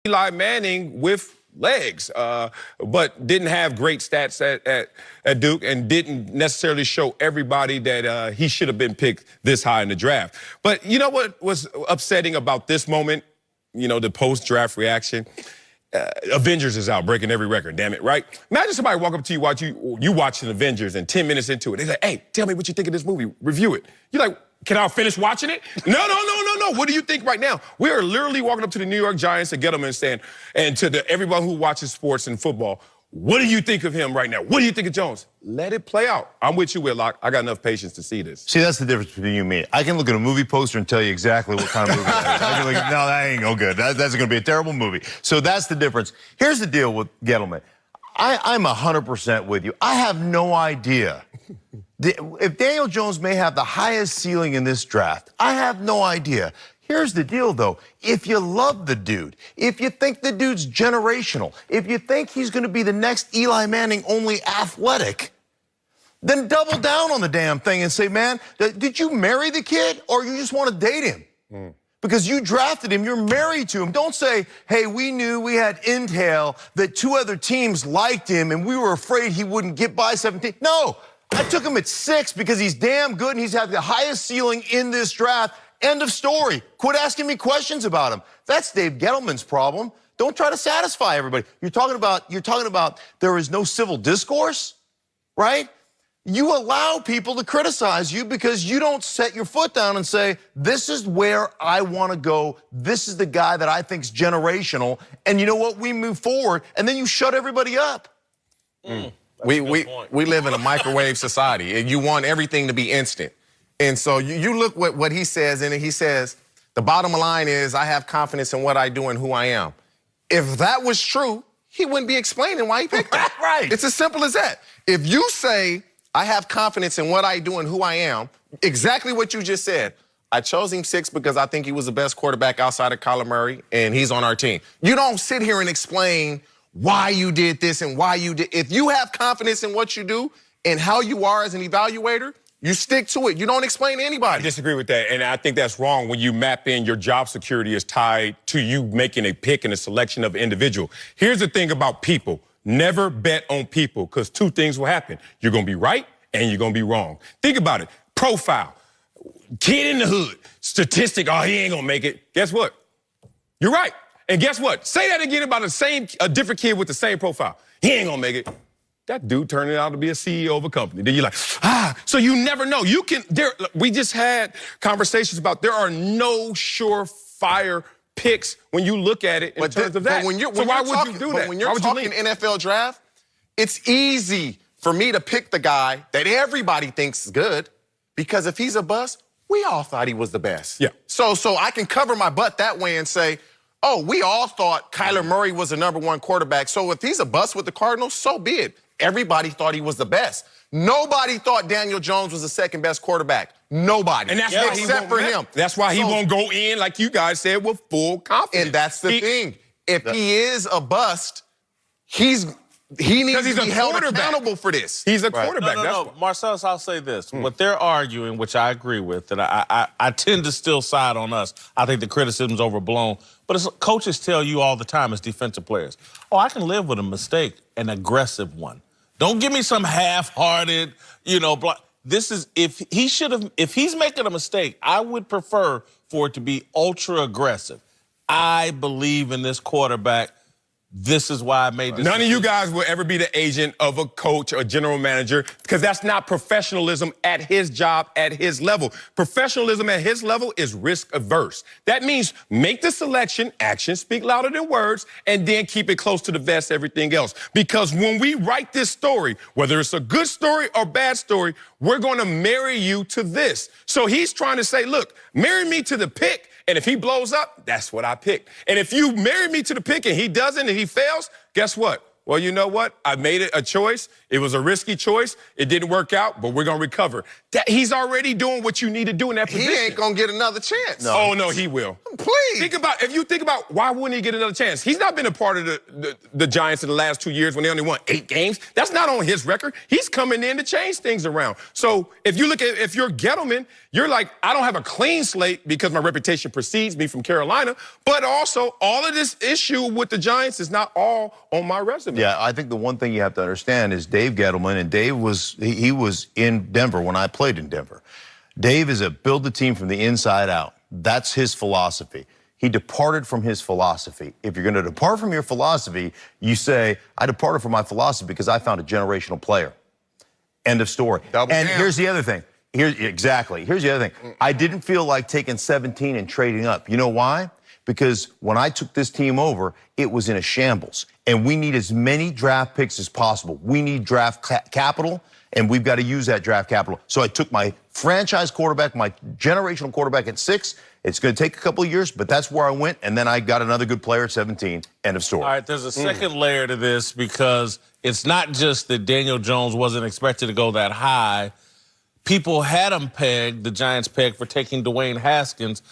Eli Manning with legs, but didn't have great stats at Duke and didn't necessarily show everybody that he should have been picked this high in the draft. But you know what was upsetting about this moment? You know, the post-draft reaction? Avengers is out, breaking every record, damn it, right? Imagine somebody walk up to you, you watching Avengers, and 10 minutes into it, they're like, hey, tell me what you think of this movie, review it. You're like, can I finish watching it? No. What do you think right now? We are literally walking up to the New York Giants at Gettleman saying, and to everyone who watches sports and football, what do you think of him right now? What do you think of Jones? Let it play out. I'm with you, Whitlock. I got enough patience to see this. See, that's the difference between you and me. I can look at a movie poster and tell you exactly what kind of movie it is. I can look, no, that ain't no good. That's going to be a terrible movie. So that's the difference. Here's the deal with Gettleman. I'm 100% with you. I have no idea. If Daniel Jones may have the highest ceiling in this draft, I have no idea. Here's the deal, though. If you love the dude, if you think the dude's generational, if you think he's going to be the next Eli Manning, only athletic, then double down on the damn thing and say, man, did you marry the kid or you just want to date him? Because you drafted him, you're married to him. Don't say, hey, we knew, we had intel that 2 other teams liked him and we were afraid he wouldn't get by 17. No, I took him at 6 because he's damn good and he's had the highest ceiling in this draft. End of story. Quit asking me questions about him. That's Dave Gettleman's problem. Don't try to satisfy everybody. You're talking about there is no civil discourse, right? You allow people to criticize you because you don't set your foot down and say, this is where I want to go. This is the guy that I think's generational. And you know what? We move forward, and then you shut everybody up. We live in a microwave society, and you want everything to be instant. And so you look what he says, and he says, the bottom line is I have confidence in what I do and who I am. If that was true, he wouldn't be explaining why he picked that. Right. It's as simple as that. If you say, I have confidence in what I do and who I am, exactly what you just said. I chose him 6 because I think he was the best quarterback outside of Kyler Murray, and he's on our team. You don't sit here and explain why you did this and why you did. If you have confidence in what you do and how you are as an evaluator, you stick to it. You don't explain to anybody. I disagree with that, and I think that's wrong when you map in your job security is tied to you making a pick and a selection of an individual. Here's the thing about people. Never bet on people because 2 things will happen. You're going to be right and you're going to be wrong. Think about it. Profile. Kid in the hood. Statistic, oh, he ain't going to make it. Guess what? You're right. And guess what? Say that again about a different kid with the same profile. He ain't going to make it. That dude turned out to be a CEO of a company. Then you're like, so you never know. We just had conversations about there are no surefire picks when you look at it in terms of that. So why would you do that? When you're talking NFL draft, it's easy for me to pick the guy that everybody thinks is good because if he's a bust, we all thought he was the best. Yeah. So I can cover my butt that way and say, oh, we all thought Kyler Murray was the #1 quarterback. So if he's a bust with the Cardinals, so be it. Everybody thought he was the best. Nobody thought Daniel Jones was the 2nd best quarterback. Nobody. And that's why except for him. That's why he won't go in, like you guys said, with full confidence. And that's the thing. If he is a bust, he needs to be held accountable for this. He's a quarterback. No. Marcellus, I'll say this. What they're arguing, which I agree with, and I tend to still side on us. I think the criticism's overblown. But as coaches tell you all the time as defensive players, oh, I can live with a mistake, an aggressive one. Don't give me some half-hearted, This is, if he's making a mistake, I would prefer for it to be ultra-aggressive. I believe in this quarterback. This is why I made this None of you guys will ever be the agent of a coach or general manager because that's not professionalism at his job, at his level. Professionalism at his level is risk averse. That means make the selection, actions speak louder than words, and then keep it close to the vest, everything else. Because when we write this story, whether it's a good story or bad story, we're going to marry you to this. So he's trying to say, look, marry me to the pick. And if he blows up, that's what I picked. And if you marry me to the pick and he doesn't and he fails, guess what? well, you know what? I made it a choice. It was a risky choice. It didn't work out, but we're going to recover. He's already doing what you need to do in that position. He ain't going to get another chance. No. Oh, no, he will. Please. If you think about why wouldn't he get another chance? He's not been a part of the Giants in the last 2 years when they only won 8 games. That's not on his record. He's coming in to change things around. So if you're Gettleman, you're like, I don't have a clean slate because my reputation precedes me from Carolina, but also all of this issue with the Giants is not all on my resume. Yeah, I think the one thing you have to understand is Dave Gettleman, and Dave was in Denver when I played in Denver. Dave is a build the team from the inside out. That's his philosophy. He departed from his philosophy. If you're going to depart from your philosophy, you say, I departed from my philosophy because I found a generational player. End of story. Here's the other thing. Here's the other thing. I didn't feel like taking 17 and trading up. You know why? Because when I took this team over, it was in a shambles. And we need as many draft picks as possible. We need draft capital, and we've got to use that draft capital. So I took my franchise quarterback, my generational quarterback at 6. It's going to take a couple of years, but that's where I went. And then I got another good player at 17. End of story. All right, there's a second layer to this because it's not just that Daniel Jones wasn't expected to go that high. People had him pegged, the Giants pegged, for taking Dwayne Haskins,